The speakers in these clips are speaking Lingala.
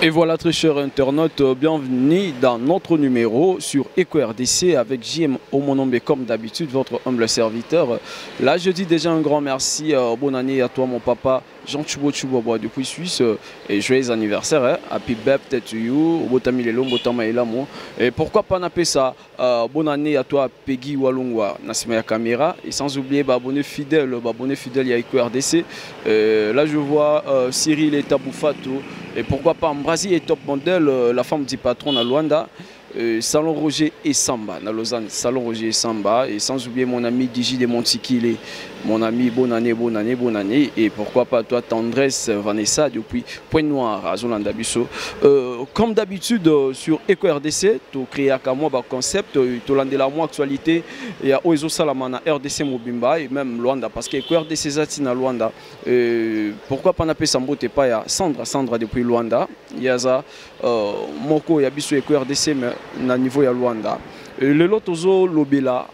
Et voilà, très chers internautes, bienvenue dans notre numéro sur EcoRDC avec JM Omonombe, comme d'habitude, votre humble serviteur. Là, je dis déjà un grand merci, bonne année à toi mon papa, Jean Choubo Choubo depuis Suisse, et joyeux anniversaire, hein? Happy birthday to you, et pourquoi pas napper ça, bonne année à toi Peggy Walungwa, Nassima Caméra, et sans oublier abonné fidèle à EcoRDC. Là, je vois Cyril et Taboufatou. Et pourquoi pas Mbrazi et Top Model, la femme du patron à Luanda, Salon Roger et Samba, à Lausanne, Salon Roger et Samba, et sans oublier mon ami Digi de Montikile, mon ami, bonne année, et pourquoi pas toi Tendresse Vanessa depuis Pointe-Noire à Zolanda Bisso. Comme d'habitude sur EcoRDC, tu crées un concept, tu landes la moi actualité, il y a Oezo Salamana, RDC Mobimba, et même Luanda, parce que EcoRDC Zatina Luanda, pourquoi pas n'appeler Sambo pas, il y a Sandra depuis Luanda, il y a ça, Moko, il y a Bisso EcoRDC, mais na niveau ya Luanda. Le lot tozo lobela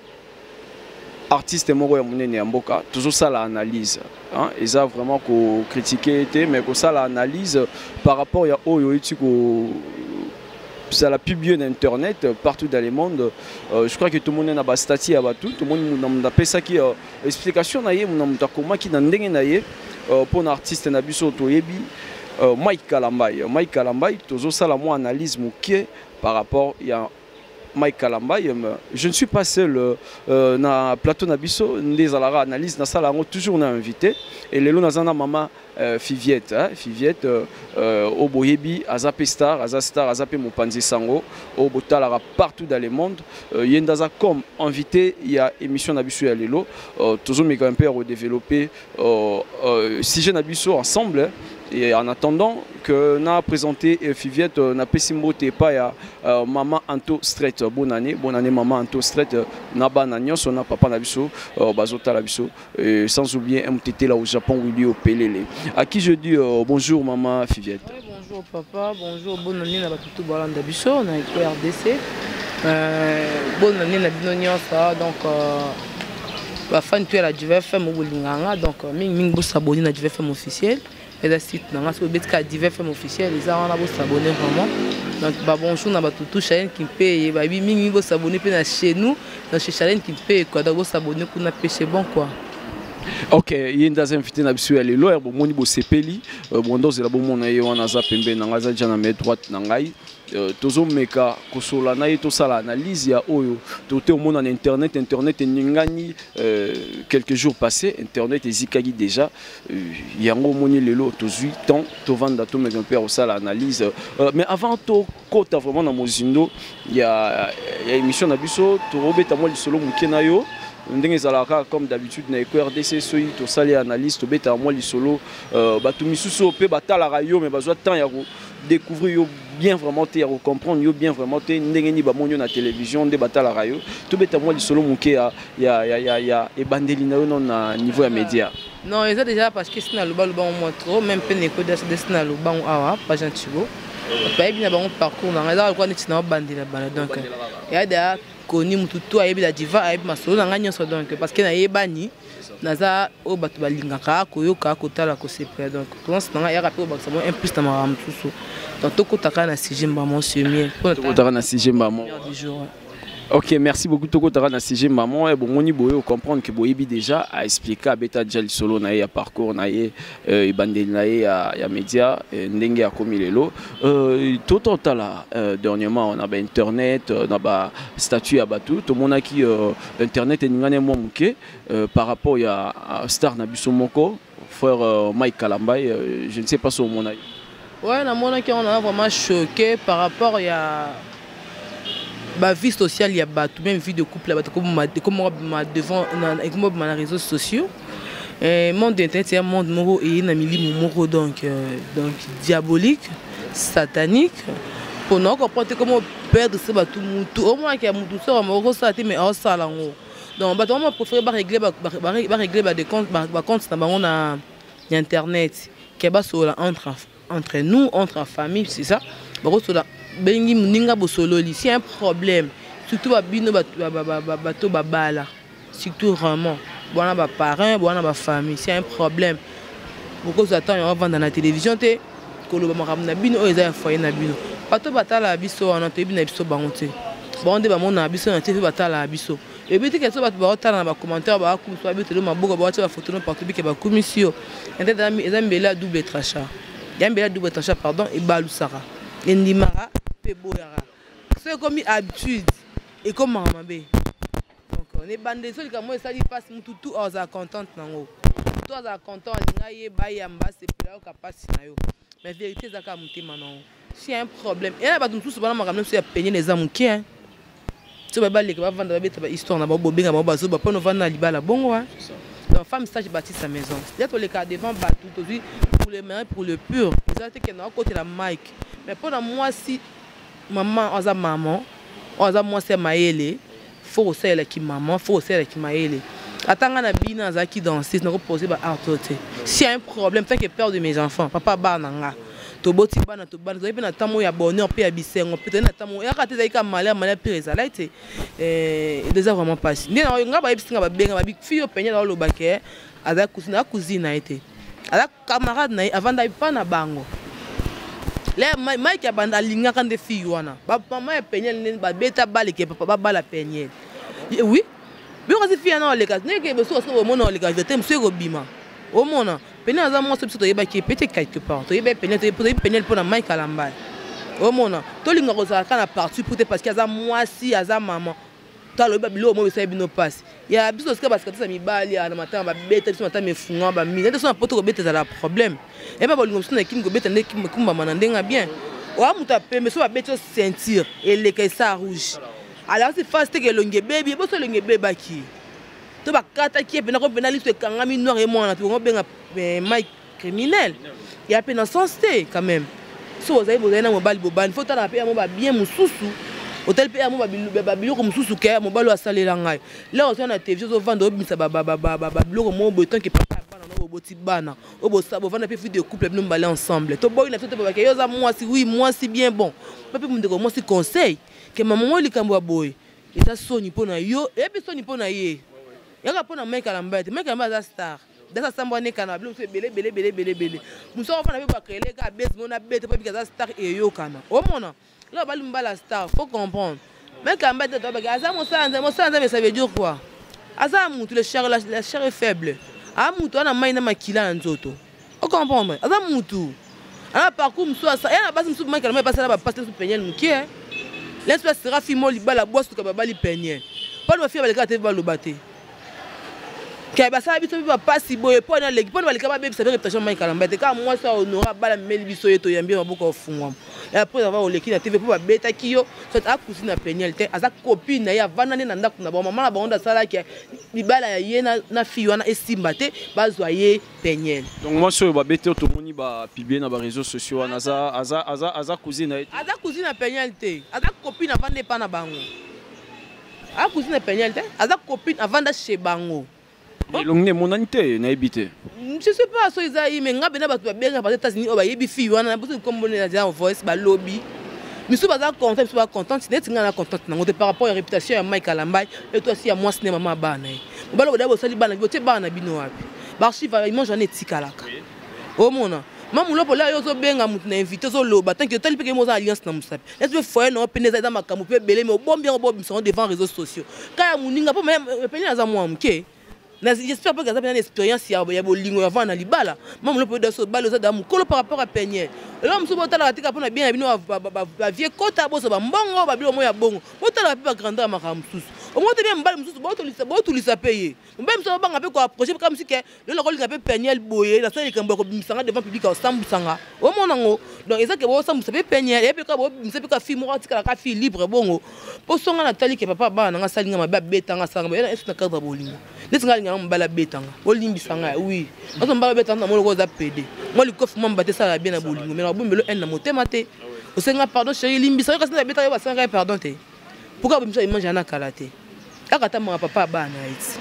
artiste moko ya munene ya mboka tozo sala analyse hein, et ça vraiment ko critiquer été mais ko sala analyse par rapport ya oyo itiko ça la publié sur internet partout dans le monde. Je crois que tout le monde a ba statut à tout le monde a ça qui explication na ye mon comment qui na ndenge na ye pour un artiste na biso to yebi Mike Kalambay tozo sala mo analyse moké par rapport à Mike Kalambay. Je ne suis pas seul na plateau Nabiso, les alara analyse na sala toujours na invité et les lonazana maman Fiviette Fiviette au Boyebi Azapé Star Azapé Mopanzi Sango au Botalara partout dans le monde yendaza comme invité il y a émission Nabiso ya lelo toujours mes grands-pères ont développé sujet Nabiso ensemble. Et en attendant que n'a présenté Fiviette n'a pas simboté pas ya maman Anto Straight bonne année maman Anto Straight n'a pas n'agnos on a papa nabiso bazota nabiso et sans oublier MTT là au Japon Willy au Pelele à qui je dis bonjour maman Fiviette. Oui, bonjour papa, bonjour bonne année na batutu balanda biso na EcoRDC bonne année na binonyo ça donc la fan tu la DVFM au Bolinganga donc ming bo s'abonner na DVFM officiel. Et la site n'a pas de divers officiels, les gens ont s'abonner vraiment. Donc bonjour na batutu chaîne qui paye, bah oui mingi bo s'abonner chez nous, dans chez chaîne qui paye quoi, donc s'abonner pour na pêcher bon quoi. Ok, il y a des invités na biso ya lelo, bon moni bo sepeli, bon doze la bon mona ye wana za pembe na ngaza jana me droite na ngai. Tozo meka kosola na ye to sala analyse ya oyo tote au monde en internet ningani quelques jours passés internet ezikagi déjà yango moni lelo to 8 ans to vanda to meka père au sala analyse mais avant to kota vraiment na mozindo ya émission na biso to robeta mo lisolo mukena yo ndenge ezalaka comme d'habitude na EcoRDC soyi to sali analyse to beta mo lisolo batu misusu pe batala yo mais bazwa temps ya découvrir bien vraiment te comprendre yo bien vraiment te ndenge ni ba monyo na télévision de batala rayo to beta moi lisolo muke ya e bandeli na non na niveau ya média. Non, ils ont déjà parce que c'est na loba moins trop même pe neko de na loba awa pas gentil go. Pas bien ba parcours na ngala quoi neti na bandela bana donc il y a des connu mututu ayebi la diva ayebi masolo na nganya so donc parce que na yebani naza o batu balingaka koyoka kotala ko sepre donc pense na ya rappel baksa mo plus na maram tusu donc to kotaka na sujet maman semier to kotaka na sujet maman. Ok, merci beaucoup Toko Tara na CG maman et bon moni boyo comprendre que boyebi déjà a expliqué à beta déjà le solo na ya parcours na ye e bandel na ya média ndenge ya komi lelo tout tala dernièrement on a internet on a ba statut ya batu to mona ki internet ngane mo muke par rapport ya star na biso moko frère Mike Kalambay je ne sais pas sur mon avis. Ouais na mona ki on a vraiment choqué par rapport ya la vie sociale, il y a même vie de couple, comme devant les réseaux sociaux. Le monde internet, c'est un monde moro et un moro donc diabolique, satanique. Pour nous comprendre comment perdre ce bateau, au moins qu'il y a un sort moro ça mais en salango. Donc on préfère régler des comptes na internet qui est entre nous, entre famille, c'est ça. Bengi muninga bosololi c'est un problème surtout babino bato babala surtout vraiment bon ba parents bon ba famille c'est un problème beaucoup d'attend on va vendre dans la télévision koloba makambo na bino oyo eza ya foyer na bino bato batala biso wana toyebi na biso bango te bango nde bamona biso na te mpe batala biso ebi te keso bato baotala na bacommentaire bakumisi babetelo maboko bawatia bafoto no partout bike bakumisi yo eza mbele ya double tranchant ya mbele ya double tranchant pardon ebalusaka endimaka mpe boyaka so ekomi habitude ekomaka mabe donc nebande so likambo esali mpasi mutu tu azala contente nango to azala content alinga yeba yamba sepela yoka mpasi na yo mais vérité ezaka motema nango si y a un problème et là bato mosusu bana makambo nyonso ya penye eza moke so babaleka bavanda babeta bahistoire na bango bobenga bango bazoba mpo novanda na libala bongo donc femme sage bâtit sa maison ya toleka devant bato tozwi pour le meilleur pour le pur eza te kenda okotela mike mais mpo na mwasi maman aza maman aza mwasi ya mayele fo kosalelaki maman fo kosalelaki mayele atanga na bino azalaki dansiste nakopose baarto te si y a un problème tant que père de mes enfants papa bar na nga toboti bana tobana tozali mpe na ntango ya bonheur mpe ya bisengo mpe tozali na ntango yaka te ezalaki ka malheur pire ezalaki te eza vraiment mpasi nde nga bayebisi nga babenga babifio penye naolobake aza cousine na ye te aza camarade na ye avanda mpa na bango le mike ya banda alingaka nde fille wana bamama ya penyele nde babeta baleke papa babala penyele oui bikasi fille yana oleka ndenge beso oso omona oleka vete mosu ekobima omona penyele aza mwasi biso toyebaki pete quelque part toyebi penyele mpona mike alambala omona tolinga kozalaka na parti pour te parce que aza mwasi aza mama taloyeba biloko mo besali bino mpasi ya biso osika basikatisa mibali na matanga babeta biso matanga efunga bamini nde so na poto kobeta ezala problème eba bolingo mosusu na ekimi kobeta nde ekumbama na ndenge bien oya moto apembe so babeti o ceinture eleka esa rouge alors si fasi teke elongi ebebi eboso elongi ebebaki to bakataki ye mpena kopena liso ekangami noir emwana to obenga mike criminel ya mpe na sens te quand même so bozali na mobali bobani fo tala mpe yamo babien mosusu hotel pe amo babiloko mosusu ke mobali asalela ngai là ozo na télévision ozovanda obimisa babiloko mo boye tant que papa bana no boboti bana obovanda pe vie de couple bino mbala ensemble to boyi na to te babake yoza mwasi oui mwasi bien bon pepe mundeko mwasi conseil ke maman mo likambo ya boye eza soni mpona yo epi soni mpona ye yaka mpona mike alamba te mike alamba aza star dasa sambo ne kana bilo bele muso ofana pe bakreleka base mona bete pe bikaza star eyokana omona là bali mbala star faut comprendre mais quand même toi baga aza mosanza mais ça veut dire quoi aza mutu la chair est faible a mutu ana maina makila na nzoto on comprendre aza mutu ana parcours muso asa yana basi muso mike na passer la passer su penyel mukie l'espèce sera fimo libala boss to ka bali penyel pas de fille baleka te balobate ke basala biso biba pasi boye po na legi po baleka ba bebi sa réputation mike na mbete ka moi ça honora bala meli biso yeto yambi maboko ofungwa. Et après avoir oleki na TV pour beta kiyo soit a cousine na pénalité aza copine na ya vana ne na ndako na ba maman na bonda sala ki libala ya ye na fille wana esimba te bazoye pénel. Donc moi sur ba beta to moni ba publier na ba réseaux sociaux na aza cousine na aza cousine na pénalité aza copine avant de pas na bango. A cousine na pénalité aza copine avant de chez bango. Elongné mon anité na ebité. Je sais pas so izayi mais ngabena bato babenga ba États-Unis o ba yebi fille wana boso comme bonne na voice ba lobby. Miso baza content miso ba content net nga na content nango te par rapport à réputation ya Mike Alambay et toi aussi ya moi cinéma ma bana. Balo boda bosali bana bote bana bino wapi. Ba archive ils mange en etikalaka. O mona mamu lopo la yo zo benga mutu na invité zo loba tant que tali pe ke mo za alliance na musapi. Est-ce que foyer no peneza za makamu pe belé mais bon bien sont devant réseaux sociaux. Kaya muninga po même peneza za moi mke. J'espère pas que vous avez une expérience il y a bolingo avant na libala même le peut de balo za damu kolo par rapport à peigner l'homme so botala katika pona bien bino ba vie kota boso ba mbongo ba bilo moya bongo botala pe ba grandeur makam susu au moins bien mbala mususu botulisa payer même so banga pe ko approcher comme si que le lokolinga pe peigner boye la so likambo ko bimisanga devant public au sambusanga au monango donc ezaka bo sambusa pe peigner et puis ko bimisa pe ka fille mo tika ka fille libre bongo posonga na tali ke papa bana nga salinga mabe betanga sanga ena est na cadre bolingo netinga mbala betanga olimbisanga oui aso mbala betanga mo lokoza PD moi le coffre mamba te sala bien na bolingo mais na bombelo en na motema te osenga pardon chérie limbisa kasi na betanga ba sanga pardon te pourquoi bomisa image na kalaté akata mo papa bana iti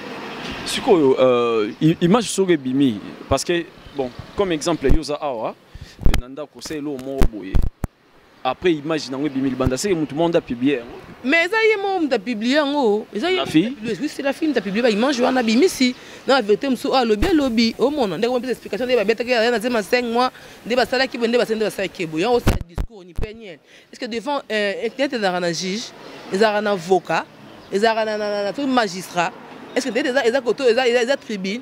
siko image soge bimi parce que bon comme exemple yoza awa nanda ko selo mo boye après image nango bimili banda c'est tout le monde a publié. Mais ça y est mon t'a publié en la fille oui c'est la fille t'a publié ba image wana bimisi na vérité mso ah lobby au monde ndeko une explication de ba beta que na zema 5 mois de ba sala ki bonde ba sende ba sala ki bo ya o sa discours ni peniel est-ce que devant était dans un juge ils ont un avocat ils ont un magistrat est-ce que ils ont côté ils ont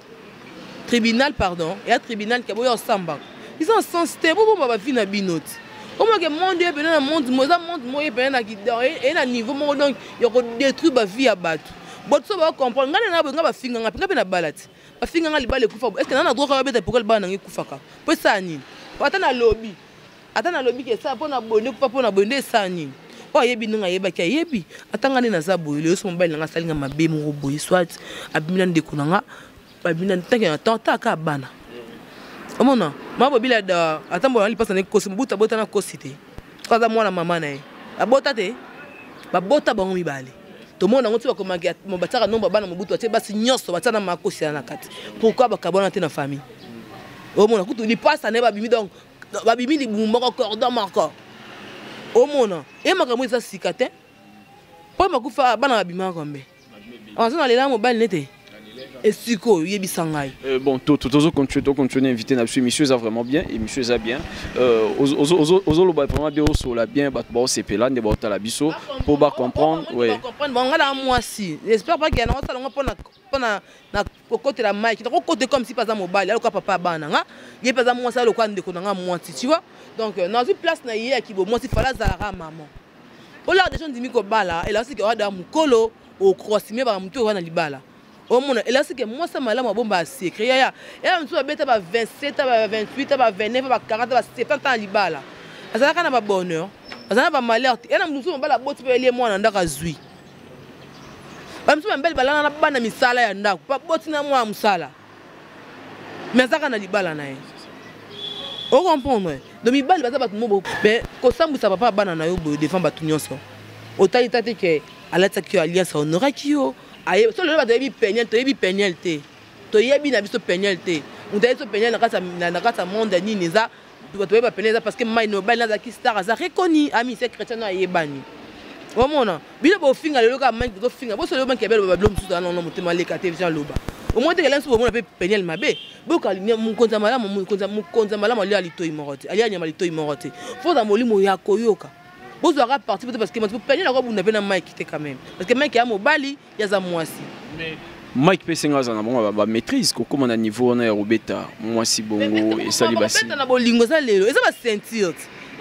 tribunal pardon et un tribunal qui boyo samba ils ont sens te bo ba fi na binoti. Comment que monde est dans le monde moi est dans et na niveau mon donc il faut détruire ba vie à battre. Bon ça va comprendre ngana na ba finga ngapinga na balati. Ba finga ngali bale kufa. Est-ce que na droit ka beta pour le bana ngi kufaka. Po ça nini? Ata na lobby. Ata na lobby ke ça pour na bonde kufa pour na bonde ça nini? O yebi nga yeba ke yebi. Ata ngani na za boyo le so mobile nga salinga mabe mo boyo soit abimina ndekunanga. Abimina ntake na tanta ka bana. Omona mabo bila da atambo ali pasa ne kosi mbuta bota na kosite kaza mwana mama na ye abota te babota bango mibale to mona ngoti bakomaki mo bataka nomba bana mobutu ate basi nyoso batana makosi na kati pourquoi bakabona te na famille omona kutu li pasa ne babimi donc babimi li bumba cordon marco omona e makambo eza sikate po makufa bana babima kombe azona lela mobile nete. Et Siko, Yebisangai. Bon, continuer à inviter monsieur ça vraiment bien et monsieur ça bien. Ozolo ba vraiment bien au la bien ba ba c'est là ne ba la biso pour ba comprendre ouais. Comprendre bon ngala moi si. J'espère pas qu'il y a na salon pona na côté la mic. Donc côté comme si pas ça mobile, alors papa bana nga. Il pas ça moi ça le quoi ndeko nga moi tu vois. Donc dans une place na hier qui bo moi si fala za maman. Au là des gens dimi ko bala et là c'est que wa mukolo au croisime ba mutu wana libala. Oh mon, et là c'est que moi ça m'a là ma bombe à secret ya on se bête ba 27 ba 28 ba 29 ba 40 ba 70 ans libala azala kana ba bonheur azala ba malheur et na musu ba la boti pe lié moi na ndaka zui ba musu mbele bala na bana misala ya ndako ba boti na moi musala mais azaka na libala na ye on comprendre donc mibali baza ba tumo mais ko sambusa papa bana na yo bo défend ba tunyonso otali tate ke alata ki alliance honora ki yo aye so le ba debi pénalité to yebi na biso pénalité on t'a so pénalité na kata monde ni neza to ba pénalité parce que mai no ba na za ki star za reconnu ami c'est chrétien na yebani o mona bile bo finga le ka mai to finga bo so le ban ke belo ba blom suta non motema le ka télévision loba au moins de que l'ensemble mona pe pénalité mabe bo ka mu konza malama le alito imoroti ali anya malito imoroti faut da molimo ya koyoka. Vous aurez parti parce que vous payez la robe, vous n'avez pas Mike qui quand même. Parce que Mike est à Mobali, il y a ça moi aussi. Mike Pessenga a une maîtrise, comme on a niveau on a Robeta, moi si bongo et Salibasi. On a bolingo ça les, et ça va sentir.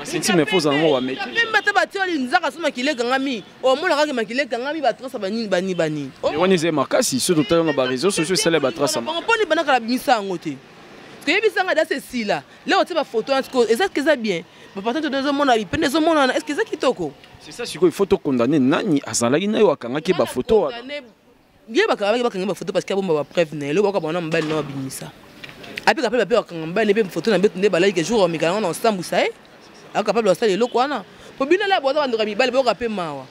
Sentir mais faut en maîtrise. Même pas battre les nzaka suma qui les gangami, au moins la règle qui les gangami va tracer bani. Et on est makasi, ce dont on a réseaux sociaux c'est les batrasa. On peut les banaka la misa en côté. Que yebisanga da c'est là. Là on tient ma photo en tout cas, et ça que ça bien. Pourtant tu deux hommes est-ce que ça qui toko? C'est ça il faut te condamner nani azalaki na yo akanga ki ba photo. Ye ba kanga ba photo parce que bomba ba prévenir le ba bona mbali na binisa. Après capable ba kanga mbali pe photo na betu ne balai que jour mi kanga na sambusa a capable de le loko wana. Po bina la boza bandura mi bali ba rapper mawa.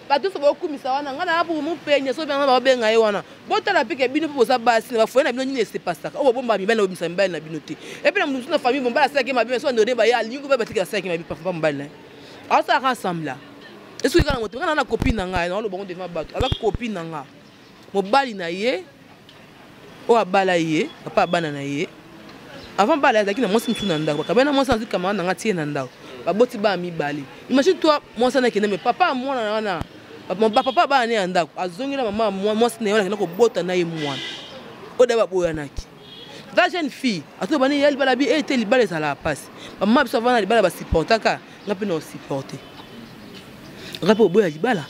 Ba tout so ba kumisa wana ngana pour mu penya so bien ba benga ye wana. Bota la pe ke bino po sa basi ba foyena bino ni ne se pas ça. O bomba mi bali na obimisa mbali na binote. Et puis na musu na famille bomba la sa ke ma bien so ndone ba ya lingo ba batika sa ke ma bi pa mbali. A ça rassemble là. Est-ce que kana moto kana na copine na nga na lo bongo devant bato. Ala copine na nga. Mobali na ye o abala ye papa bana na ye avant bala ezaki na mwasi mtu na ndako kabena mwasi azi kama na ngati na ndako baboti ba mibali imagine toi mwasi na kende mais papa mwana na papa ba na ndako azongi na mama mwasi na yona ko bota na ye mwana o da ba boyanaki ta jeune fille ato bani yel bala bi ete libala ça la passe mama biso vana libala ba supportaka ngapi na supporter ngapi boya libala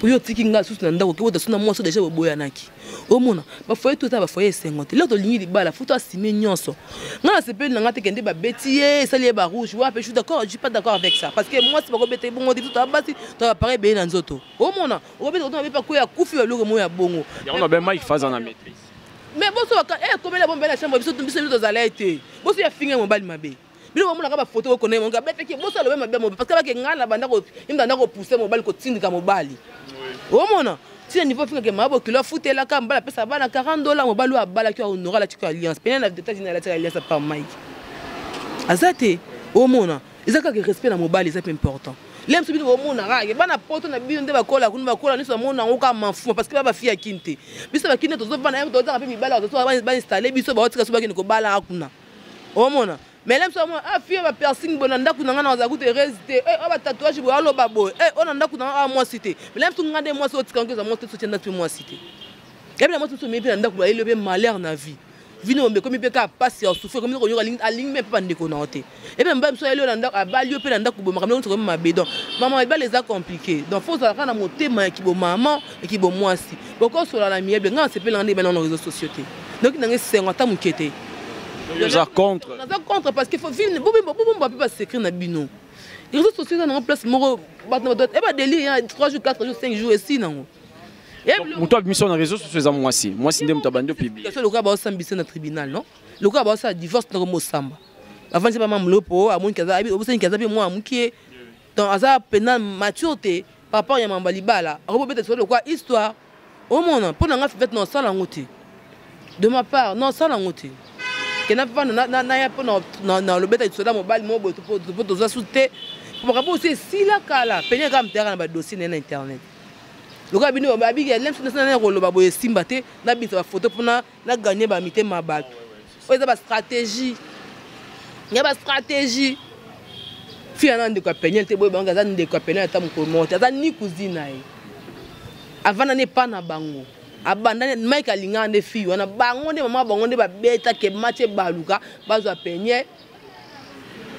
yo tiki nga susu na ndako ke bota suna mwasi déjà boyanaki o mona ba foye tout ça ba foye 50 là to lingi libala futo asime nyonso nga se pe nga te kende ba betier sali ba rouge wa pe je suis d'accord je suis pas d'accord avec ça parce que moi c'est pas ko bete bongo tout abasi to appareil be na nzoto o mona o bete to ba ko ya kufi ba loko mo ya bongo ya on a ben Mike phase en maîtrise mais bon so ka comme la bombe la chambre biso to zalaite bo so ya finga mo bali mabe bilo ba mona ka ba photo ko connaît mon gars bete ki bo so le mabe mo parce que ba ke ngala banda ko imda ndako pousser mo bali ko tindika mo bali o mona si le niveau finga ke mabo kilo futela ka mbala pesa bana $40 mo balu abala ki honora la tiko alliance pena na États-Unis la alliance par Mike azate o mona Ils ont que respect dans mobile, c'est important. L'aime subir au monde arabe, bana poto na bino ndeba kola kunba kola ni so monde na ngoka mafu parce que ba fia kinte. Biso ba kinte to zo bana to za pe mibala to ba installer biso ba otika so ba kine ko bala akuna. O mona. Mais l'aime so mo a fia ba piercing bonanda kuna ngana za kuté résister. Eh ba tatouage bo alo ba boy. Eh on anda kuna a moi cité. Mais l'aime to ngande moi so otika ngo za mo to soutien na moi cité. Et bien moi tout so me pe ndako ba ile be malheur na vie. Vino me comme peka passe au souffrir comme ko a ligne même pas ndeko na hote et bien mbam so yelo na ndako abalio pe na ndako bo makamelo to comme mabedon maman ba les a compliqué donc faut ça na motema ki bo maman et ki bo mwasi boko so la miebe nga se pe la ndé dans les réseaux sociaux donc na ngi ta mukete ça contre parce qu'il faut vivre bobo pas s'écrire na bino les réseaux sociaux na en place moro et ba délire 3 jours 4 jours 5 jours et si non. Muto mission na réseaux sociaux za mwasi ndé mutabando public le cas ba sambisa na tribunal non le cas ba ça divorce na mo samba avant c'est pas même lopo amoni kaza abi obusa kaza pe moi amukie dans aza penal maturité papa ya mamba libala robo peut-être sur le quoi histoire au monde pour nga fait non ça la ngoti de ma part non ça la ngoti que na pas na ya pour na le beta sur la mobile mo boto pour to za souté pour rapport aussi si la kala penye kam terrain ba dossier na internet. Le gars bino ba bigi l'aime sur na rolo ba boye simba te na bisa ba photo pour na gagner ba mité ma bac. O eza ba stratégie. Il y a ba stratégie. Fiana ndeko penel te boye banga za ndeko penel ta mko monte za ni cousine ai. Avant na pas na bango. Abandane Mike alinga nde fi wana bango nde mama bango nde ba beta ke matche baluka bazwa penye.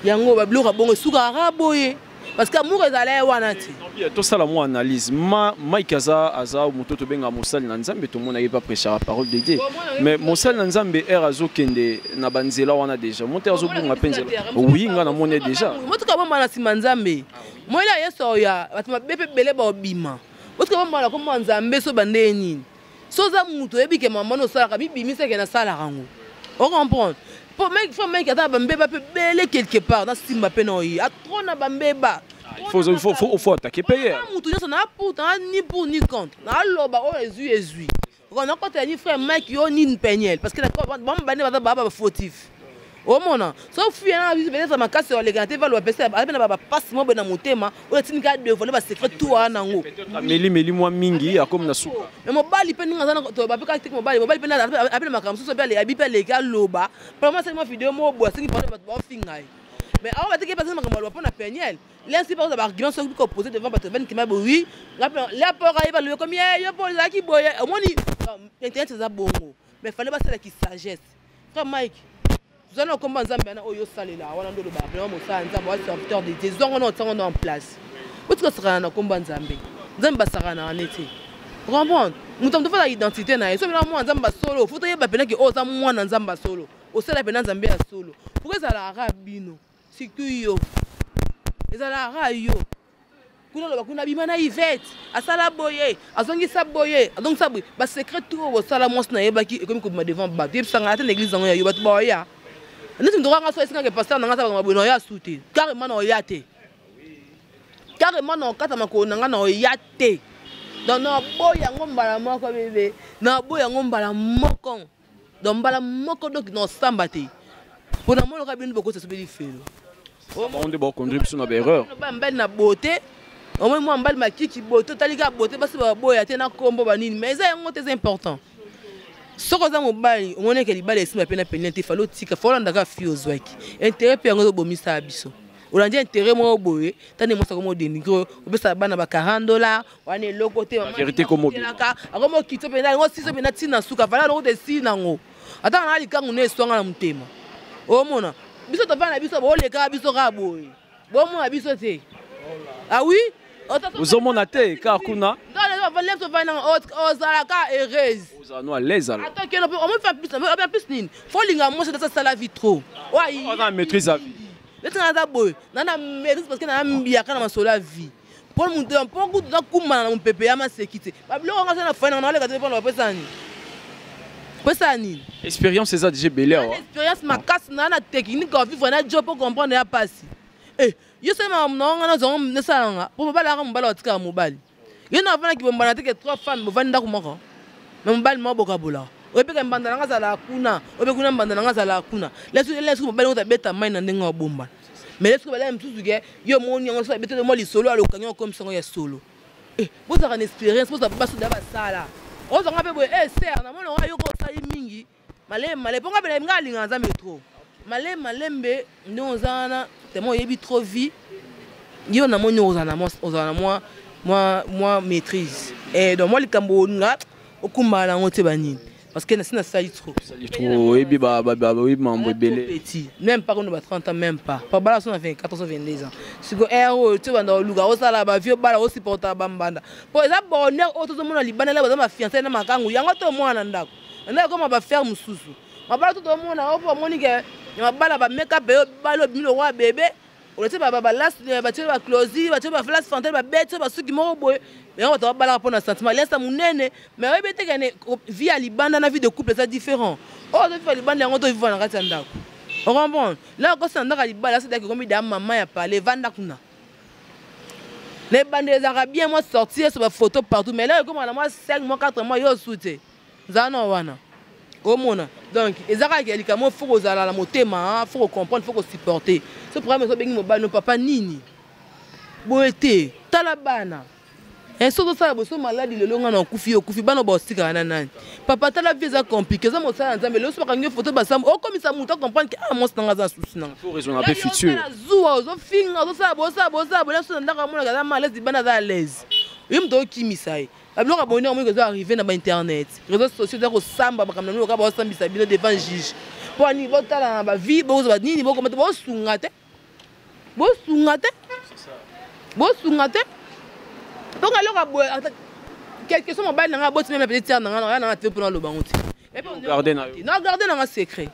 Yango ba bloka bongo suka raboye. Parce que amour ezala wana ti. To sala mo analyse Mike aza mutoto benga mosali na nzambe to mona pas prêcher la parole de Dieu. Mais mosali na nzambe azo kende na banzela wana déjà. Monte azo bunga penza. Oui nga na mona déjà. Moto ka bomba na sima nzambe. Moila yeso ya batima bepe bele ba obima. Moto ka bomba na ko nzambe so bande nini. So za muto ebike mama no sala ka bibimisa ke na sala rango. On comprend. Pour mec ata bambeba pe bele quelque part na simba pe no yi. A trop na bambeba. Il faut attaquer payer. Ni pour ni contre. Na loba o ezui. On a côté ni frère Mike yo ni penyel parce que d'accord bon bande ba fautif. O mona. Sauf fia na biso peut-être ma casse les gars te va lo pesa ba passe mo na motema o tinika de voler ba secret tout wana ngo. Meli moi mingi a comme na suka. Mais mobile pe ninga zana to ba pe ka mobile pe na appelle makamso so pe les abi pe les gars loba. Vraiment c'est ma vidéo mo bo singi parler ba fingai. Mais on va te que passer makamalo pour na penyel. Là si par exemple argument sont opposés devant ba ben qui m'a oui. La peur arrive le comme yo pour la qui boye. Au moins internet c'est ça bongo. Mais fallait pas ça qui sagesse. Frère Mike vous allez comment Zambia na oyo salela wana ndo ba vraiment mo sa nzambe wa serviteur de Dieu zongo no tsango en place. Utiko sera na komba Nzambe. Nzambe sera na anete. Comprendre? Mutam to fa identité na so na mo Nzambe solo. Faut te ba pena que o za mo na Nzambe solo. O sala pena Nzambe ya solo. Pourquoi ça la rabino? Siku yo. Ezala ra yo. Kuna lo bakuna bima na Yvette. Asala boye, azongi sa boye. Donc ça ba secret tout o sala mo na yeba ki comme ko ma devant ba. Yeb sanga ata l'église ngo ya yo bat boya. Nous sommes droit à ce que pasteur n'a pas de souté. Carrément, on y a été. Carrément, on a été. Dans nos boya ngombala moko bébé. Na boya ngombala moko. Dans bala moko donc non sambate. Pour na molo kabini boko se sobeli felo. On de beaucoup contribution na erreur. Ba mbel na beauté. Au moins moi mbal makiki beauté, talika beauté parce que boya te na kombo banini mais ça c'est important. Ce que vous avez on est que les balles ici ma peine pénalité fallo tika faut ndaka fio zwaki intérêt pe ngo bomisa biso olandi intérêt mo boye tane mo sa comme dénigre obesa bana ba $40 wane lokote la vérité comme bilaka akomo kito pe ngo siso pe na tina suka fala ngo de sina ngo ata na likangu ne swanga na mutema o mona biso to bana biso bo leka biso ka boye bo mo biso te ah oui vous avez été car kuna dans les lèvres va aux alaka heureuse aux annois les alors attends que on me fait plus nini faut linga moi c'est ça la vie trop ouais on a maîtrise la vie c'est un boy nana maîtrise parce que na mbia kana masola vie pour mon pour goût dans kuma na mon pépé ya ma sécurité ba bilo nga na fa na le ka téléphone pesa ni expérience c'est ça déjà belé expérience ma casse na technique on vivre na job pour comprendre ya passer eh yo c'est ma non na zo ne salanga pour mbala ka mbala otika mobile yo na vana ki bombana te que 3 femmes vanda ko moko mais mbala mo bokabola obe ka mbanda nga za la kuna obe kuna mbanda nga za la kuna lesu mobile ngo ta beta mai na ndenga bomba mais est-ce que bala mtuzu ke yo moni yango so bete mo li solo alokanyo comme ça ya solo vous avez une expérience vous avez pas so daba sala on zanga pe boye ser na mona yo ko sali mingi malé ponga bele nga linga za métro malembe ndozana tellement yebi trop vie yo na moni ozana moi maîtrise et donc moi le kambo nga okumbala ngote banini parce que na sali trop et puis oui mambo belé petit même pas on va 30 ans même pas bala son 24 ou 22 ans si go héros tu vas dans luga o sala ba vieux bala o supporter bambanda pour ça bonheur o to mona libana la ba ma fiancé na makangu yango to mwana ndako comme ba faire mususu mabala to mona o po moni ke mabala ba make up balo bino roi bébé on sait ba last ba tu ba closy ba tu ba flash fontaine ba bête ba suki mo boy mais on va bala pour un sentiment laisse munene mais oui bete que vie à libanda na vie de couple c'est différent oh de vie à libanda on to vivre na kati ndako on comprend là quand c'est ndaka libanda c'est que comme dame maman ya parler vanda kuna les bandes des arabiens moi sortir sur ma photo partout mais là comme moi 5 mois 4 mois yo soute zana wana au monde donc ezaka kelikamo faut kozala la motema faut comprendre faut supporter ce problème so bengi mobile no papa nini boete talabana et surtout ça boso maladi le longa na kufi bana bosika na nani papa tala visa compliqué ça mo ça nzambe le so kangi photo basam o comme ça muta comprendre que ah moi nanga za souci nanga faut raisonner futur zuwa zo finga zo ça bosa bola so ndaka mona kala malaise bana za à l'aise imto kimisai abloka bonheur moi que ça arriver na ba internet réseaux sociaux za ko samba ba kamna ka ba sambisa bino devant juge pour niveau tala na ba vie bo ba nini bo comme bo sungate donc alors quelque chose mobile na boti même petite na na te pour le bango et puis garder na secret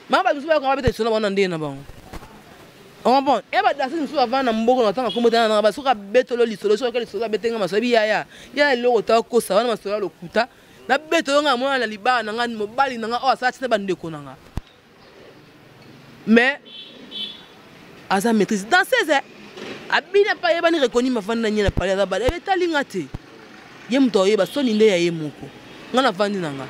ma ba biso ba ko ba bete sona bana ndé na bango on bon et ba dasi biso avant na mboko na tanga komota na ba soka betolo lisolo soka lisolo betenga masabi ya lo ta ko sa wana masola lokuta na betolo nga mona na libana nga mobile na nga o sa tse ba ndeko na nga mais asa maîtrise dans 16 heures abina pa yeba ni reconnu ma fanda nyina pa ya ba e talinga te ye mto yeba soni nde ya ye moko ngana vandi nanga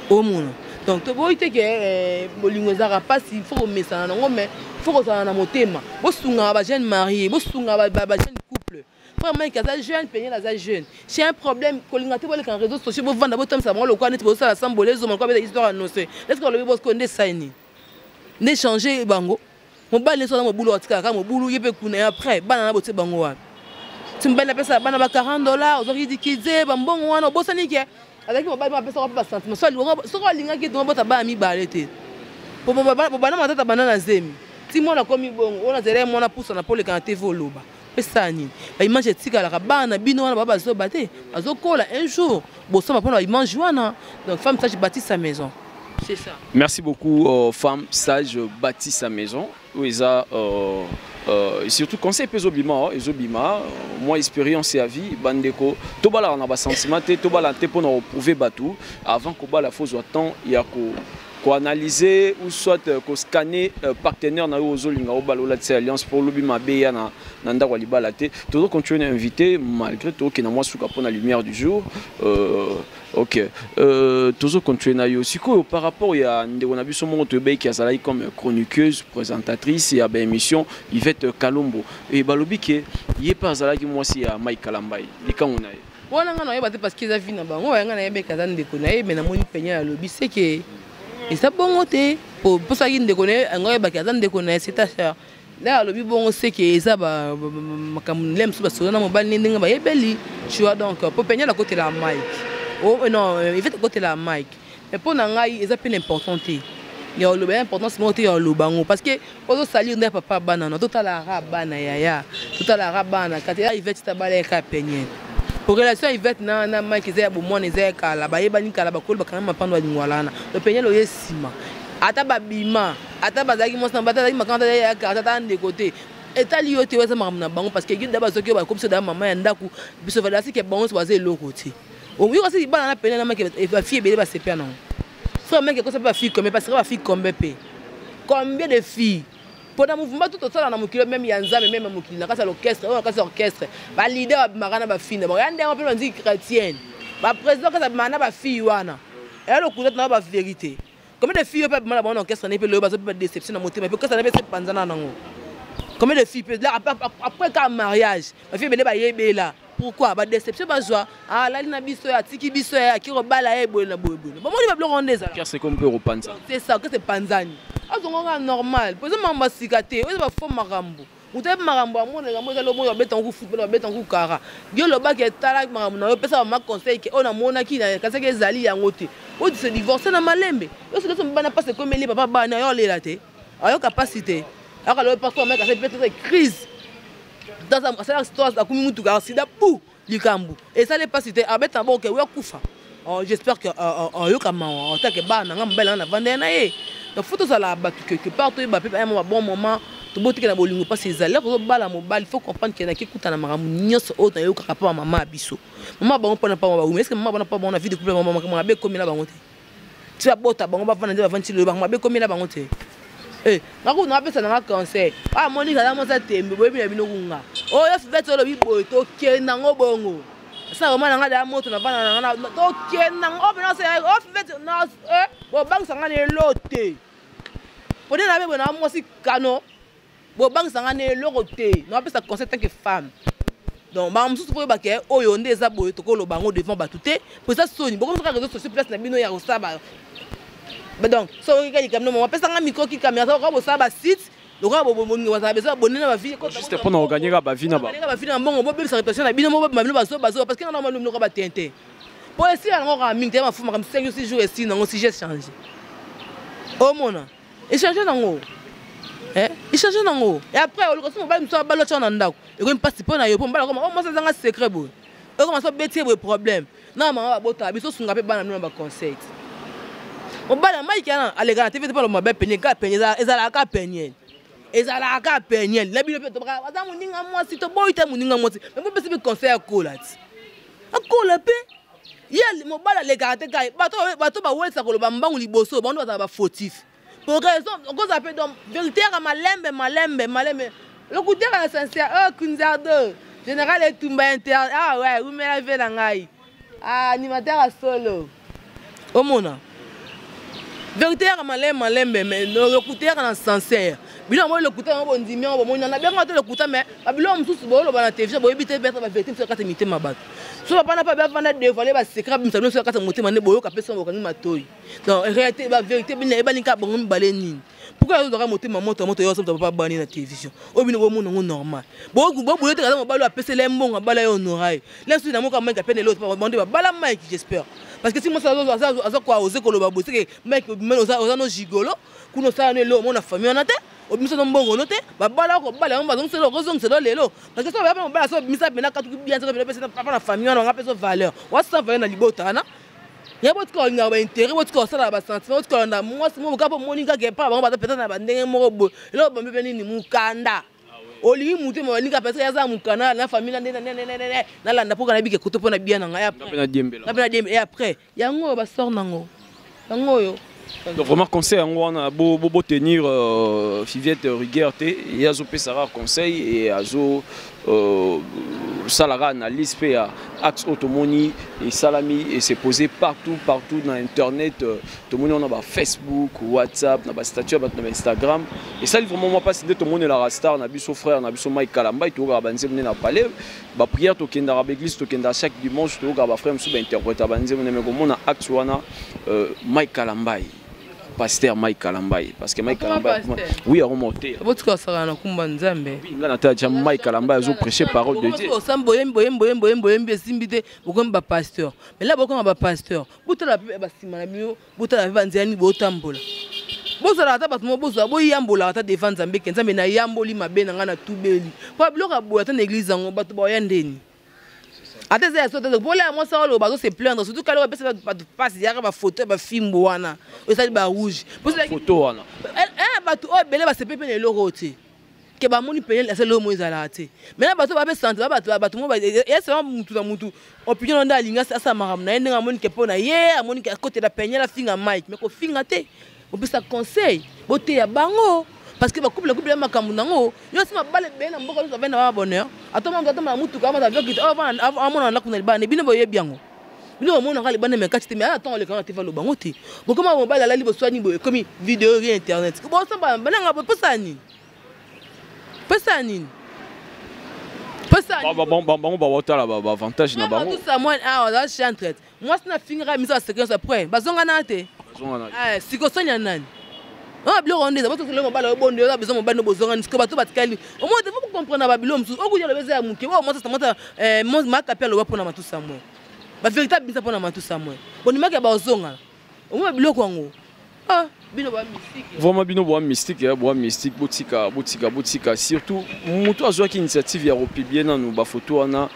o mona donc to boite ke bolingo zaka pas il faut mesana nango mais faut ko na motema bo sunga ba jeune marié bo sunga ba jeune couple vraiment que ça jeune peigner la jeune c'est un problème kolinga te bo le kan réseaux sociaux bo vanda bo tom ça mo lo kwa net bo ça sambole zo mo kwa ba histoire annoncée est-ce que le bo ko nde saini ne changer bango mon bal est mon boulot mon boulot il peut couler après banana botte bango wa tu me belle pesa bana ba $40 aujourd'hui dit kize bambongo wana bosani ke avec mon bal ma pesa pas sentiment so linga ki do bota ba mi balete po bana matata banana zemi ti mona komi bongo ona zere mona pousse na pole quand TV loba pesa ni ba image tika la bana bino wana baba zo baté azo kola un jour bosso ba pona image wana donc femme sage bâtit sa maison. C'est ça. Merci beaucoup, femme sage bâtit sa maison. Oui, ça, surtout conseil pezobima, ezobima, moi expérience et avis, bandeko, tobala on a bas sentiment, tobala te pour nous prouver batou, avant qu'on bala fausse temps, il y a qu'on analyser ou soit qu'on scanner partenaire na ozolinga au balola de alliance pour l'obima beya na nanda walibala te. Toujours continuer à inviter malgré tout que na moi souka pour la lumière du jour. Ok. Toujours continuer à y aussi par rapport à on a vu son monde qui a salarié comme chroniqueuse, présentatrice et à ben émission Yvette Kalombo et balobi que y est pas salarié moi si à Mike Kalambai. Et quand on a wana ngana yeba te parce qu'ils a vu na bango ngana yeba kazan de konaye mais na moni penya à lobby c'est que et ça bon te pour ça qu'il ne connaît ngana yeba kazan de konaye c'est ta sœur là lobby bon c'est que ça ba makam lem so ba so na mobile ndinga ba yebeli tu vois donc pour penya la côté la Mike. Oh non, il fait côté la mic. Mais pour Nangaï, c'est plus important. Il y a l'importance de monter au bango parce que pour salir on papa banana, tout à la rabana yaya, tout à la rabana. Quand il va te balayer capenien. Pour relation il va na mic ils est bon mon ils kala, ba yeba ni kala ba kol ba quand même pas no ngwalana. Le penyen lo yesima. Ata babima, ata bazaki mo samba ata makanda ya ata de côté. Et tali yote wesa mamna bango parce que il d'abord ce que ba comme ça da maman ndaku biso va dasi que bango se baser lo côté. Oui, aussi, il va peine la fille va se perdre. Frère, mec, que ça peut fille comme parce que la fille combien de filles pour un mouvement tout ça dans mon kilo même yanza même mon kilo na l'orchestre, on orchestre. Ba leader marana ba fille. Bon, yande on peut dire chrétienne. Ba président que ça mana ba fille wana. Elle le connaît na ba vérité. Combien de filles peuvent mal avoir un orchestre et puis le bas de déception dans mon thème, parce que ça n'avait pas panzana nango. Combien de filles peuvent là après qu'un mariage, ma fille belle ba là. Pourquoi? Ba déception ba joie. Ah là na biso ya tiki biso ya ki robala e boye na boye boye. Bon moi il va rendre ça. C'est comme peut repanza. C'est ça que c'est panzani. Ah donc on normal. Parce que mamba sikate, on va faire marambo. On t'a marambo, moi les gars, le bon bête en coup football, bête en coup kara. Dieu le bas qui est talak marambo, na pesa ma conseil que on a monaki na kasa ke zali ya ngote. On se divorcer na malembe. Yo se son bana pas se comme les papa bana yo les laté. Ayo capacité. Alors le pasteur mec a fait peut-être crise. Dans sa histoire da kumi mutu ka sida pou likambu. Et ça n'est pas cité abet en bon que we kufa. J'espère que yo kama en tant que bana ngambela na vendre na ye. Donc faut ça la battu quelque part tu ba un bon moment. Tu botte que na bolingo pas ces allers ko bala mobile, il faut comprendre que na ki kuta na maramu nyos autant yo ka pa maman biso. Maman ba on pas ba ou est-ce que maman pas bon na vie de couple maman maman be comme la ba ngote. Tu vas botta ba on va vendre vendre le ba maman be comme la ba ngote. Eh, ngako na pesa na conseil. Ah Monica la mo sa tembe bo bi na bino kunga. Oh ya fete lo bi boy to ke na ngobongo. Sa mama na ngada moto na bana na to ke na ngobe na se o fete na bo bang sanga ne lote. Pode na be na mo si kano. Bo bang sanga ne lote. Na pesa conseil tant que femme. Donc ba msusu po ba ke oyo ndeza boy to ko lo bango devant batute. Pour ça soni bo ko ka réseaux sociaux place na bino ya osaba. Donc, si vous avez un micro qui caméra, vous avez un site, vous avez un abonné à ma vie. Juste pour gagner la vie. Parce qu'il y a un TNT. Pour essayer de faire 5 ou 6 jours ici, si j'ai changé. Oh mon Dieu. Il change dans l'eau. Il change dans l'eau. Et après, on va me baloter en andao. Et on passe pour na yo. On va comment ça un secret bon. On commence à bêter le problème. Non, mais on va botter. Biso sunga pe bana no ba conseil. On va la maille qui a les gars, tu veux pas le mauvais peigner, ezala ka peigner. Ezala ka peigner. La bille peut te bras. Ada muninga moi si to boy te muninga moi. Mais vous pensez que conseil à cola. A cola pe. Yel mo bala les gars te kai. Bato ba wesa ko lo ba mbangu liboso, ba ndo ba fautif. Pour raison, on cause appelle donc vérité à malembe. Le coup d'être sincère, Kunzardo. Général et Tumba inter. Ah ouais, vous me l'avez dans ngai. Ah animateur à solo. Au mona. Vérité à malembe, mais le coup d'être en sincère. Bilo moi le coup d'être en bon dimion, bon on a bien entendu le coup d'être mais bilo on tous bon le ban télévision, bon éviter mettre la vérité sur 4 minutes ma batte. So papa n'a pas bien vendre dévoiler ba secret bi ça sur 4 minutes mané boyo ka personne ko ni matoyi. Donc en réalité ba vérité bi na ba linka bon baleni. Pourquoi vous aurez monté ma moto yo ça pas banni na télévision. O bi no bo mon normal. Bo boyo te ka mo balo apese le mbonga bala yo honoraire. Laisse na mo ka mec appelle l'autre pas demander ba bala mec j'espère. Parce que si moi ça quoi oser ko lo ba bosser mec men oza no gigolo kuno ça ne lo mon famille on a au ministre de Mbongo noté, bala ko bala on va donc c'est le lelo parce que ça va pas bala ça misa bena ka bien ça pas la famille on a pas valeur wa ça va na libota na ya bot ko nga ba intérêt bot ko ça ba sentiment bot ko na moi mo ka po moninga ke pa ba peut-être na ba ndenge mo bo lo ba mbe ni mukanda oli muté mo ninga peut-être ya za mukana na famille na landa pour kana bike koto pona bien na ya na diembe et après ya ngo ba sort nango ngo yo. Donc vraiment conseil on a beau tenir Fiviette Rigueur et azo pesara conseil et azo salara analyse fait axe automoni et salami et c'est posé partout dans internet tout le monde on a Facebook WhatsApp na ba statut na Instagram et ça vraiment moi pas c'est tout le monde la rastar na biso frère na biso Mike Kalamba et tout ga banze na palais ba prière to kenda ba église to kenda chaque dimanche to ga ba frère msu ba interprète banze na ko mona axe wana Mike Kalamba pasteur Mike Kalambai parce que Mike Kalambai oui a remonté votre cas ça na kumba nzambe oui ngana ta jam Mike Kalambai azo prêcher parole de Dieu sambo yembo simbite bokom ba pasteur mais là bokom ba pasteur butala ba simana bio butala ba nzani botambola bozala ta batmo bozala boyambola ta devant nzambe kenzambe na yamboli mabe na ngana tubeli pa bloka boya ta église ngo bato boya ndeni. Attends, pour les moi ça le bateau se plaindre surtout quand on passe il y a ba photo ba film wana et ça ba rouge photo wana bateau belé ba se pepe le roté que ba moni peine c'est le mo izala té mais là bateau ba be sentir bateau mo ba et c'est mutu opinion nda linga ça maram na ndinga moni ke pona ye moni ke côté la peine la finga Mike mais ko finga té on peut ça conseil boté ya bango. Parce que le couple makambu nango yo sima bale be na mboko zo vena ba bonheur atoma ngata ma mutu kama za vyoki avant na kuna ba ne bino boye biango bino mona ka le bana me kati te mais attends le kana te va lo bango te bo comment mobile la libo swani bo comme vidéo via internet bo ça ba nga bo pesa nini bon avantage na bango tout ça moi là je suis en traite moi c'est na finira mise à séquence après bazonga na te siko sonya nani bilo ronde za bato le mobile bonde za besoin mobile no bozonga ni siko bato batikali au moins de vous comprendre ba bilo msu okuya le beza ya muke wa moi ça mata ma kapia lo pona matu sa moi ba véritable bisa pona matu sa moi boni maka ba ozonga au moins bilo kwango bino ba mystique vraiment bino ba mystique botika surtout muto azwa ki initiative ya republier na no ba photo wana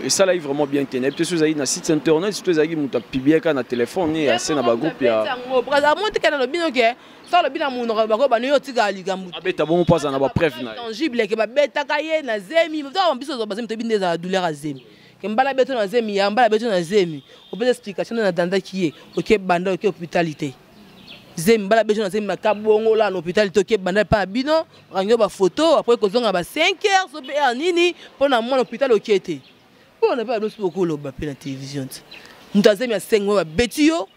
et ça là est vraiment bien tenu peut-être vous avez na site internet surtout avez muto publier ka na téléphone et assez na ba groupe ya brasa monte kana lo bino ke ça lo bina muno ba ko ba no yotika likambu abeta bon pas na ba preuve na tangible ke ba beta ka ye na zemi to biso zo ba zemi to binde za douleur à zemi ke mbala beto na zemi ya mbala beto na zemi o peut explication na danda ki ye OK banda OK hospitalité zemi mbala beto na zemi makabongo la l'hôpital toke banda pa bino rango ba photo après kozonga ba 5h so be nini pona mon hôpital okete on n'a pas beaucoup lo ba pe na télévision mutazemi ya 5 mois ba betio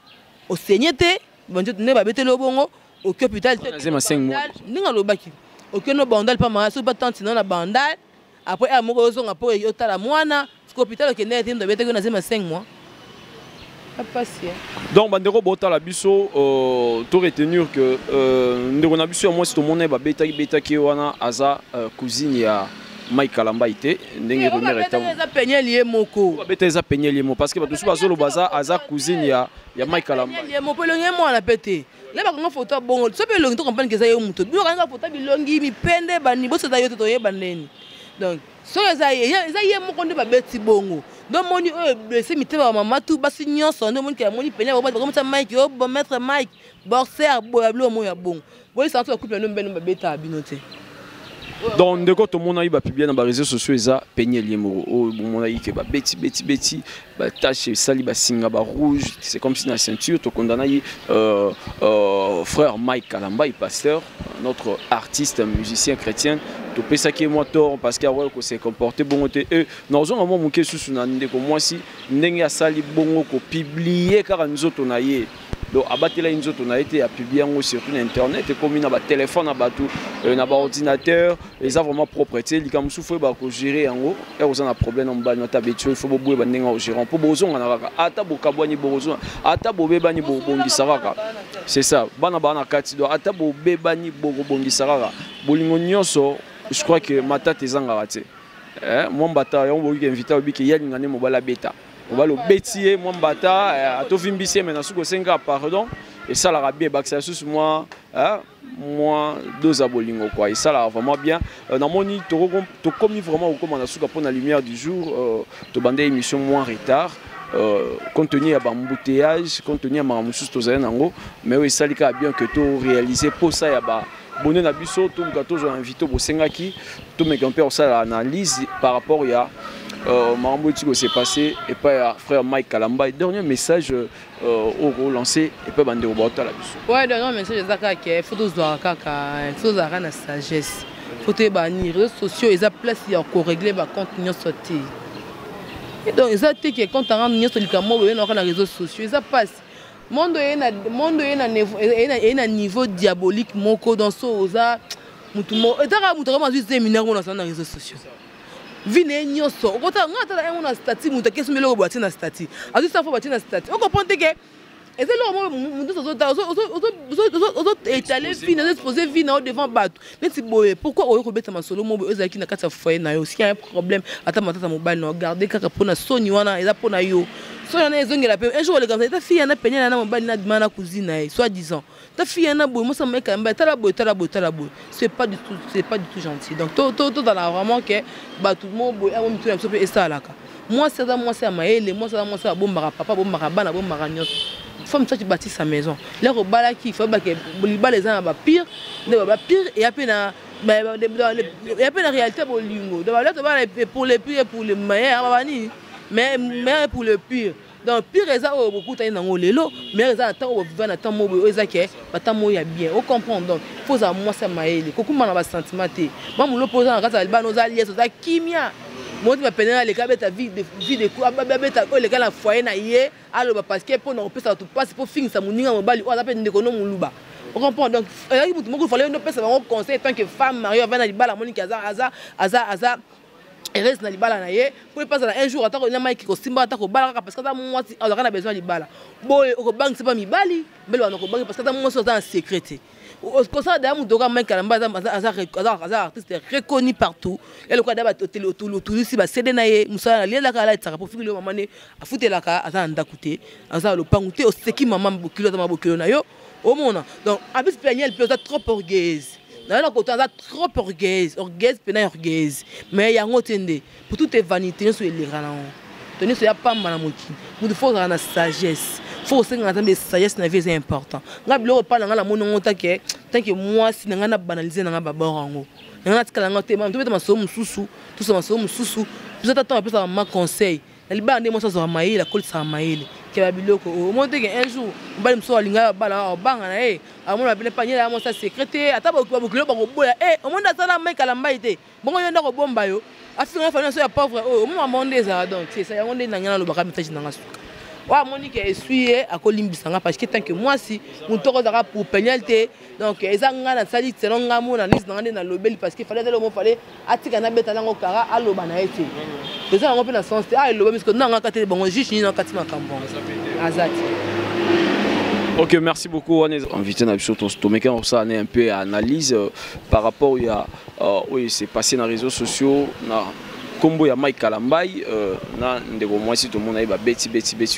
o senyete bonjo ne ba betelo bongo au hôpital zemi 5 mois ninga lo baki OK no bandal pa ma so ba tante na bandal après à moko ozonga po yotala mwana hôpital okende te ndo bete ko na zemi 5 mois. Donc, bandeko bota la biso, to retenir que ndeko na biso moi si to mona ba beta ki wana aza cousine ya Mike Kalamba ite ndenge première étape. Eza peñe lié moko. Ba beta eza peñe lié moko parce que bato suba zolo baza aza cousine ya Mike Kalamba. Lié moko longi mo na pete. Là ba ko photo bongo. So pe longi to comprendre que ça yo muto. Bi ka photo bi longi mi pende ba ni bo so da yo to ye baneni. Donc, so eza ye moko nde ba beti bongo. Donc moni blessé mi te ba mama tout basi nyonso ndo moni ke moni peña ba comme ça Mike yo bon maître Mike boxer boablo mo ya bon. Bo ça to couple no mbeno ba beta binote. Donc ndeko to mona iba publier na ba réseaux sociaux eza peñe liemoro o mona yike ba beti ba tache sali ba singa ba rouge c'est comme si na ceinture to condamna frère Mike Kalamba pasteur notre artiste musicien chrétien to pesa ki moi tort parce que ouais ko s'est comporté bon te non zo mo muke susu na ndeko moi si ndenge ya sali bongo ko publier car nzoto na ye donc abatela nzoto na été a publier ngo surtout na internet et comme na ba téléphone na batou na ba ordinateur les a vraiment propreté likam souffre ba ko gérer ngo et aux a problème en bas nota betu il faut boue ba ndenga au gérant pour bozonga na kaka ata bokabwani bozo ata bobebani bobongisa kaka c'est ça bana kati do ata bobebani bobongisa kaka bolingo nyonso. Je crois que Mata tezanga raté. Mon bata, on va inviter au biki yali ngane mobala beta. On va le bétier, mon bata, à tout vimbissé, mais dans ce que c'est pardon. Et ça la bien, bac ça sous moi, moi deux abolingo quoi. Et ça la vraiment bien. Dans mon nid, tu commis vraiment au comment on a sous la lumière du jour, tu bandé émission moins retard. Contenu à embouteillage, contenu à maramoussous tozaine en gros, mais oui ça lika bien que tu réalisé pour ça y a ba bonne na biso tout gâteau j'ai invité au Sengaki tout mes campeurs ça l'analyse par rapport à maramoussous qui s'est passé et pas frère Mike Kalamba dernier message au relancer et pas bande au bota la biso. Ouais dernier message zaka que faut tous voir kaka faut zaka na sagesse faut te bannir réseaux sociaux ils a place il encore régler ba contenu sorti. Et donc, ils ont dit que quand on rentre sur les réseaux sociaux, ça passe. Le monde est à un niveau diabolique. Dans ce cas, les réseaux sociaux. Vine nyoso okota ngata la ngona stati muta kesu melo boati na stati azu sa fo boati na stati on comprend que et c'est là mutu ozo étaler vie na exposer vie na devant bato neti boye pourquoi oyo kobeta masolo mo ezaki na kati ya foyer na yo si y a un problème ata matata mobile na regarder kaka pona soni wana eza pona yo so yana ezongela pe un jour le comme ça ta fille na penya na mobile na demanda cousine na soit disant ta fille na boye mo ça meka mba tala boye c'est pas du tout gentil donc tout dans la vraiment que bato mo boye a mo mutu na so pe esa alaka moi c'est maele moi c'est bomba papa bomba bana bomba nyos femme ça tu bâtis sa maison là au bala qui faut que les gens va pire et après na et après la réalité pour lingo donc là pour les pires pour les meilleurs mais pour le pire donc pire ça beaucoup t'as dans lelo mais ça attend au vivant attend mo ezake attend mo ya bien on comprend donc faut ça moi ça maele kokuma na ba sentiment te moi mon l'opposant quand ça ba nos alliés ça kimia Moi, tu m'appelles les gars, ta vie de quoi, les gars, la foyer, alors parce que pour nous, ça tout passe pour finir ça, mon nid, mon bal, on appelle des économes, mon louba. On comprend donc, il fallait nous passer un conseil tant que femme, mariée, avant d'aller à la Monique, Aza, et reste dans les balles pour passer un jour, attends, on a un qui costume, attends, au bal, parce que moi, on a besoin de balles. Bon, au banque, c'est pas mi bali, mais on a banque parce que moi, c'est un secret. Comme ça, d'ailleurs, mon doigt, mec, artiste reconnu partout. Et le cas d'abord, tout ici, c'est des naïs, Moussa, les lacala, ça pour finir le moment, à foutre la ca, à ça, à côté, à ça, le pangouté, au seki, maman, beaucoup de ma beaucoup naïo, au monde. Donc, avec Spaniel, peut être trop orgueilleuse. Dans le côté, trop orgueilleuse, orgueilleuse, mais il y a un autre pour toutes les vanités, sur les rangs. Tenez, il n'y a pas mal à moitié. Il faut avoir la sagesse. Il faut aussi avoir la sagesse, c'est important. Quand on parle de la monnaie, tant que moi, si on a banalisé, on a babarango. On a dit que l'on a été tout le sous-sous, tout ça, sous-sous. Vous êtes attendu à un conseil. Elle va aller manger sur maïl, la colle sur maïl. Qui va bien au moins un jour, on va me sortir linga bala banga eh. À mon appelé panier à mon secrétaire. Attends, on va boucler par au bout. Eh, on m'a dit ça la main à la maïté. Bon, on y a un bomba yo. À finir, il faut pauvre. Oh, on m'a demandé ça donc. C'est ça, on est dans le bagage de dans la souka. Ouais, Monique est essuyé à Colimbisanga parce que tant que moi si mon taureau d'ara pour pénalité donc ils ont gagné ça dit c'est non gamin na liste dans le bel parce qu'il fallait le mot fallait atika na beta nango kara alo bana été les gens ont fait la sens ah le parce que non ngakate bon juste ni ngakati makambo azati. Ok, merci beaucoup. On est invité à sur ton stomach. On s'en est un peu à analyse par rapport à oui c'est passé dans les réseaux sociaux. Combo ya Mike Kalambai na ndeko mwasi tout le monde ba beti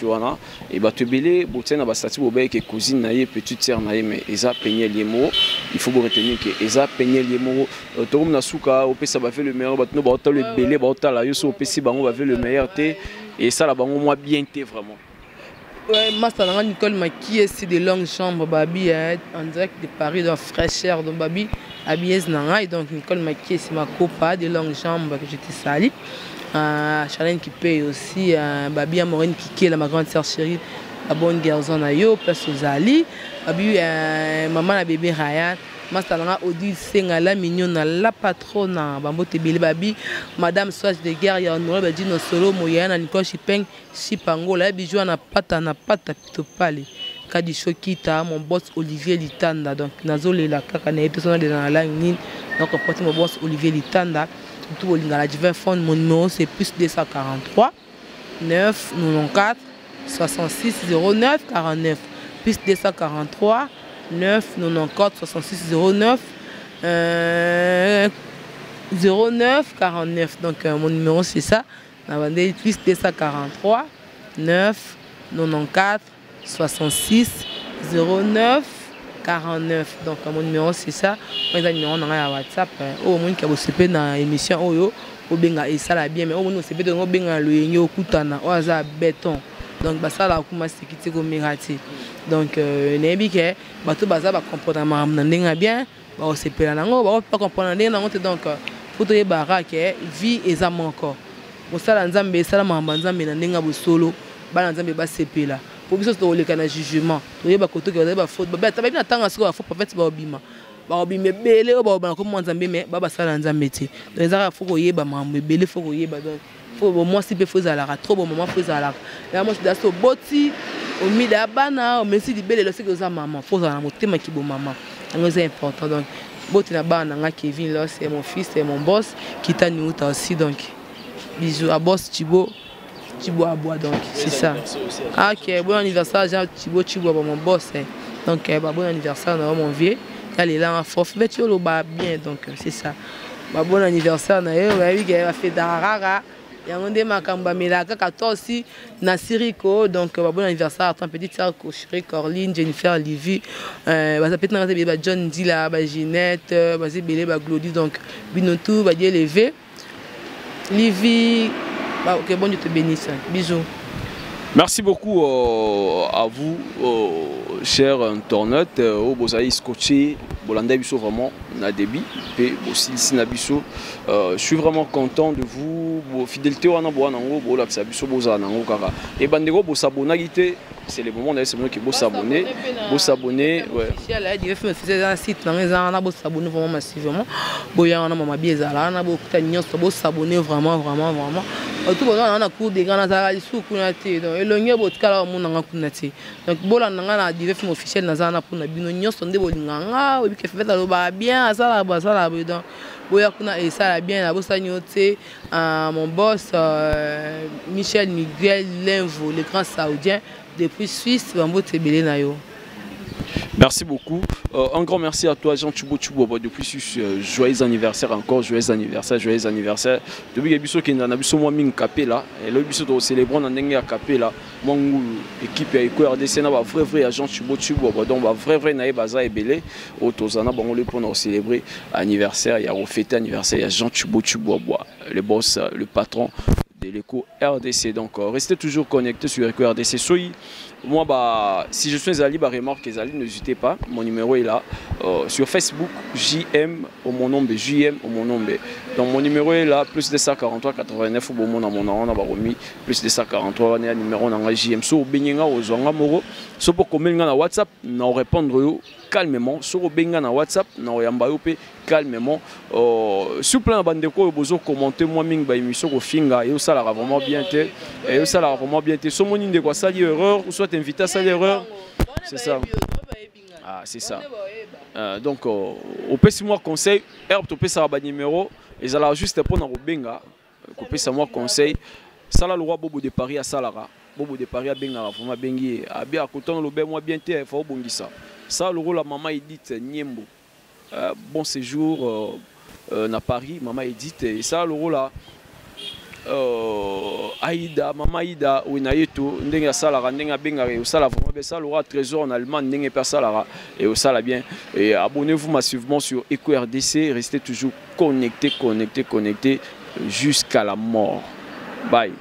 wana et ba tebele botina ba statut bobe ke cousine na ye petite sœur na ye mais eza peigner liemo il faut retenir que eza peigner liemo to na suka opesa ba fait le meilleur ba no ba otala le belé ba otala yo so opesi bango ba fait le meilleur té et ça la bango moi bien té vraiment. Ouais, Master Nicole Maki, c'est de longues chambres, babi, en direct de Paris, dans fraîcheur, donc babi, habillé Nanga, donc Nicole Maki, c'est ma copa de longues chambres que j'étais sali. Charlène qui paye aussi, babi Amorine qui est ma grande sœur chérie, la bonne garçon à yo, place aux Ali, babi, maman la bébé Ryan. Master Odile Sengala mignonne la patronne bambo tebele babi madame Soage de guerre ya honorable Dino Solo moyana Nicole Chipeng Chipango la bijou na pata pito pale kadi shokita mon boss Olivier Litanda donc nazolela kaka na personne de dans la ligne donc porte mon boss Olivier Litanda tout olinga la divin fond mon numéro c'est plus 243 9 94 66 09 49 plus 243 9 94 66 09 09 49 donc mon numéro c'est ça on va dire plus 243 9 94 66 09 49 donc mon numéro c'est ça moi j'ai numéro dans WhatsApp au moins qui a bossé dans émission oyo au benga et ça la bien mais au moins c'est peut être benga le yenyo kutana au za béton donc bah ça la kuma sécurité comme mirati donc nebi ke bato baza ba comportement ndinga bien ba o sepela nango ba pas comprendre ndinga nango donc faut te bara ke vie ezama encore mo sala nzambe sala mamba nzambe na ndinga bo solo ba nzambe ba sepela pour biso to leka na jugement to yeba koto ke ba faute ba tababi na tanga siko ba faute prophète ba obima ba obima belé ba ba ko mo nzambe mais ba sala nzambe ti donc ezaka faut ko yeba mamba belé faut ko yeba donc faut moi si peut faire à la trop bon moment faire à la là moi c'est dans boti au mida bana au merci di belle le c'est que ça maman faut ça mon thème qui bon maman c'est important donc boti na bana nga Kevin là c'est mon fils c'est mon boss qui t'a nous aussi donc bisous à boss Thibaut à bois donc c'est ça OK bon anniversaire Jean Thibaut mon boss donc bon anniversaire mon vieux elle est là en force mais tu le bas bien donc c'est ça bon anniversaire na yo oui qui va fait darara il y a un des macamba melaka 14 aussi na Siriko donc bon anniversaire à ton petit sœur Chérie Corline Jennifer Livy ça peut être John Dila Ginette vas-y belé Glody donc binotou va dire lever Livy OK bon Dieu te bénisse bisous. Merci beaucoup à vous, chers internautes. Vous scotché, Bolanda Bisso vraiment, na débit, et aussi ici na Bisso. Je suis vraiment content de vous. Vos fidélités, on a beau en haut, Bolak Sabisso, Boza en haut, Kara. Et Bandego, Bosa Bonagité, c'est le moment d'ailleurs, c'est le moment qu'il faut s'abonner. Faut s'abonner, ouais. Un site, on a s'abonner vraiment massivement. Bon, il y a un maman bien là, on a beaucoup de s'abonner vraiment. Tout le monde a cours des grands azars sous kunate. Donc, le nier bot kala mon nanga kunate. Donc, bola nanga na divers film officiel na zana pour na bino nyo sonde bolinganga, obi ke fait la ba bien, ça la donc. Boya kuna et ça bien la bossa nyote mon boss Michel Miguel Lenvo, le grand saoudien depuis Suisse, Bambo Tebele Nayo. Merci beaucoup. Un grand merci à toi, Jean Tubo depuis Suisse. Joyeux anniversaire encore, joyeux anniversaire. Depuis que Bisso qui n'a pas moi min capé là, et le Bisso doit célébrer en anglais à capé là. Mon équipe a écouté RDC na vrai agent Tubo donc vrai naïe baza et belé. Au Tozana bon le pour célébrer anniversaire, il y a refêté anniversaire, il y a Jean Tubo le boss, le patron de l'éco RDC. Donc restez toujours connectés sur l'éco RDC. Soyez moi, si je suis Ali, remarque n'hésitez pas, mon numéro est là. Sur Facebook, JM au mon nom, JM au mon nom. Donc mon numéro est là, plus de 143 89 au bon moment, on a remis plus de 143, on a un numéro dans JM. So, Benyenga aux Moro, so pour comment na WhatsApp, non répondre calmement. Sur Benga na WhatsApp, non yambayope calmement. Sur plein de bandeko, vous commenter moi ming ba émission au finga et ça la vraiment bien té et ça la vraiment bien té. So mon de quoi ça erreur ou soit invité à ça l'erreur. C'est ça. Ah, c'est ça. Donc au petit moi conseil, herbe to pesa ba numéro et ça la juste pour na Benga. Ko pesa moi conseil, ça la loi bobo de Paris à Salara. Bobo de Paris à Benga vraiment bengi a bien coton le ben moi bien té il faut bongisa. Ça le rôle la maman Edith Niembo. Bon séjour à Paris, maman Edith et ça le rôle là. Aïda, maman Aïda, Ouinayeto, Ndenga Salara, Ndenga Bengare, au Sala, vraiment, ça l'aura trésor en allemand, Ndenga Per Salara, et au Sala bien. Et abonnez-vous massivement sur Eco RDC, restez toujours connectés jusqu'à la mort. Bye.